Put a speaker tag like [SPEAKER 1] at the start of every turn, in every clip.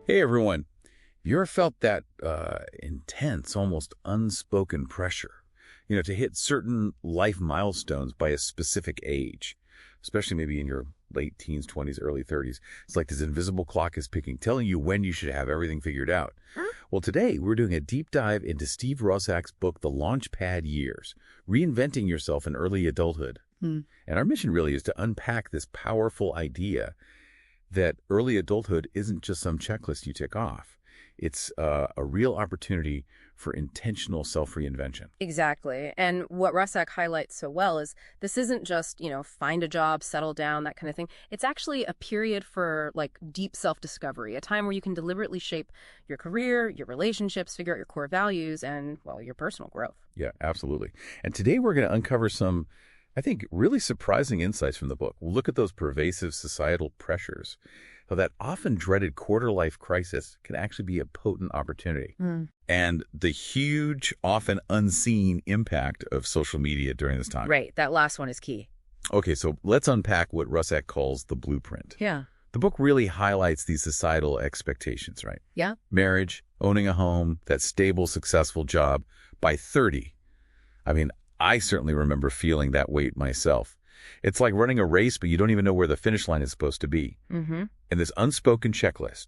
[SPEAKER 1] Hey everyone, have you ever felt that intense, almost unspoken pressure, to hit certain life milestones by a specific age, especially maybe in your late teens, 20s, early 30s? It's like this invisible clock is ticking, telling you when you should have everything figured out. Well, today we're doing a deep dive into Steve Rossak's book, The Launchpad Years, Reinventing Yourself in Early Adulthood. And our mission really is to unpack this powerful idea that early adulthood isn't just some checklist you tick off. It's a real opportunity for intentional self-reinvention.
[SPEAKER 2] Exactly. And what Russak highlights so well is this isn't just, find a job, settle down, that kind of thing. It's actually a period for deep self-discovery, a time where you can deliberately shape your career, your relationships, figure out your core values, and, your personal growth.
[SPEAKER 1] Yeah, absolutely. And today we're going to uncover some, I think, really surprising insights from the book. We'll look at those pervasive societal pressures, how that often dreaded quarter-life crisis can actually be a potent opportunity. And the huge, often unseen impact of social media during this time.
[SPEAKER 2] Right. That last one is key.
[SPEAKER 1] Okay, so let's unpack what Russak calls the blueprint.
[SPEAKER 2] Yeah.
[SPEAKER 1] The book really highlights these societal expectations, right?
[SPEAKER 2] Yeah.
[SPEAKER 1] Marriage, owning a home, that stable, successful job by 30. I certainly remember feeling that weight myself. It's like running a race, but you don't even know where the finish line is supposed to be. And this unspoken checklist,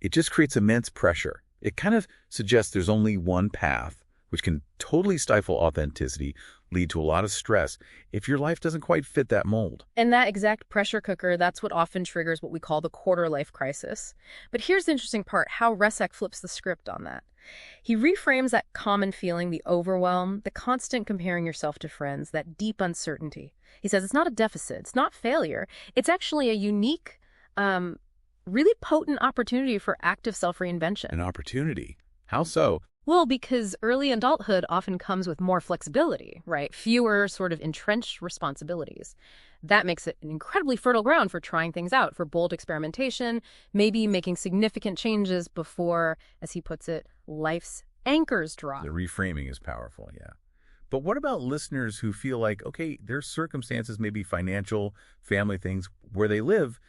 [SPEAKER 1] it just creates immense pressure. It kind of suggests there's only one path, which can totally stifle authenticity, lead to a lot of stress if your life doesn't quite fit that mold.
[SPEAKER 2] And that exact pressure cooker, that's what often triggers what we call the quarter-life crisis. But here's the interesting part, how Russak flips the script on that. He reframes that common feeling, the overwhelm, the constant comparing yourself to friends, that deep uncertainty. He says it's not a deficit, it's not failure. It's actually a unique, really potent opportunity for active self-reinvention.
[SPEAKER 1] An opportunity? How so?
[SPEAKER 2] Well, because early adulthood often comes with more flexibility, right? Fewer sort of entrenched responsibilities. That makes it an incredibly fertile ground for trying things out, for bold experimentation, maybe making significant changes before, as he puts it, life's anchors drop.
[SPEAKER 1] The reframing is powerful, yeah. But what about listeners who feel like, okay, their circumstances, maybe financial, family things, where they live,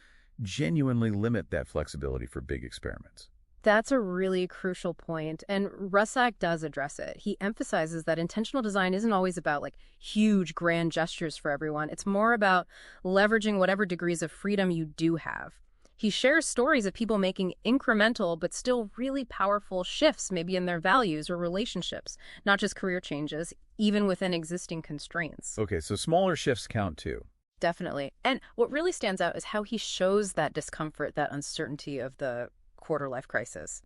[SPEAKER 1] genuinely limit that flexibility for big experiments?
[SPEAKER 2] That's a really crucial point, and Russak does address it. He emphasizes that intentional design isn't always about huge, grand gestures for everyone. It's more about leveraging whatever degrees of freedom you do have. He shares stories of people making incremental but still really powerful shifts, maybe in their values or relationships, not just career changes, even within existing constraints.
[SPEAKER 1] Okay, so smaller shifts count too.
[SPEAKER 2] Definitely. And what really stands out is how he shows that discomfort, that uncertainty of the quarter-life crisis.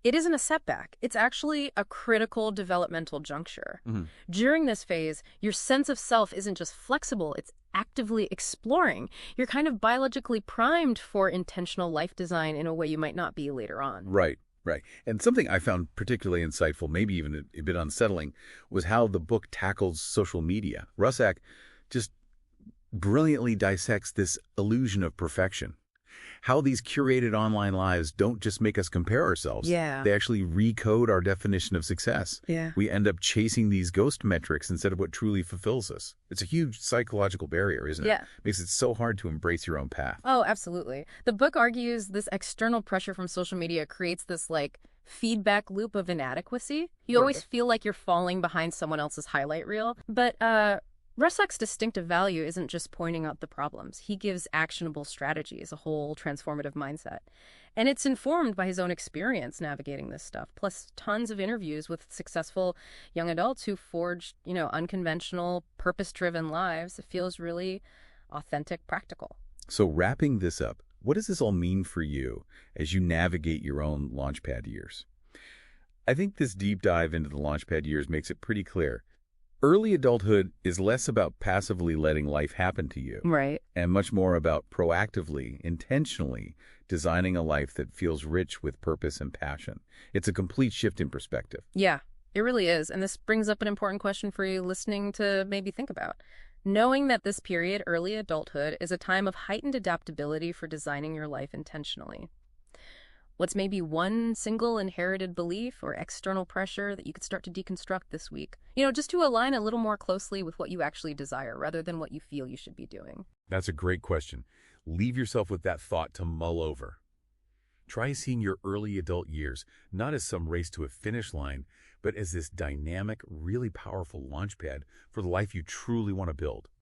[SPEAKER 2] It isn't a setback. It's actually a critical developmental juncture. During this phase, your sense of self isn't just flexible, it's actively exploring. You're kind of biologically primed for intentional life design in a way you might not be later on.
[SPEAKER 1] Right. And something I found particularly insightful, maybe even a bit unsettling, was how the book tackles social media. Russak just brilliantly dissects this illusion of perfection. How these curated online lives don't just make us compare ourselves.
[SPEAKER 2] Yeah.
[SPEAKER 1] They actually recode our definition of success.
[SPEAKER 2] Yeah.
[SPEAKER 1] We end up chasing these ghost metrics instead of what truly fulfills us. It's a huge psychological barrier, isn't it?
[SPEAKER 2] Yeah.
[SPEAKER 1] Makes it so hard to embrace your own path.
[SPEAKER 2] Oh, absolutely. The book argues this external pressure from social media creates this feedback loop of inadequacy. You always feel like you're falling behind someone else's highlight reel. But Russak's distinctive value isn't just pointing out the problems. He gives actionable strategies, a whole transformative mindset. And it's informed by his own experience navigating this stuff, plus tons of interviews with successful young adults who forged, unconventional, purpose-driven lives. It feels really authentic, practical.
[SPEAKER 1] So wrapping this up, what does this all mean for you as you navigate your own Launchpad years? I think this deep dive into the Launchpad years makes it pretty clear. Early adulthood is less about passively letting life happen to you.
[SPEAKER 2] Right.
[SPEAKER 1] And much more about proactively, intentionally designing a life that feels rich with purpose and passion. It's a complete shift in perspective.
[SPEAKER 2] Yeah, it really is. And this brings up an important question for you listening to maybe think about. Knowing that this period, early adulthood, is a time of heightened adaptability for designing your life intentionally. What's maybe one single inherited belief or external pressure that you could start to deconstruct this week? Just to align a little more closely with what you actually desire rather than what you feel you should be doing.
[SPEAKER 1] That's a great question. Leave yourself with that thought to mull over. Try seeing your early adult years not as some race to a finish line, but as this dynamic, really powerful launchpad for the life you truly want to build.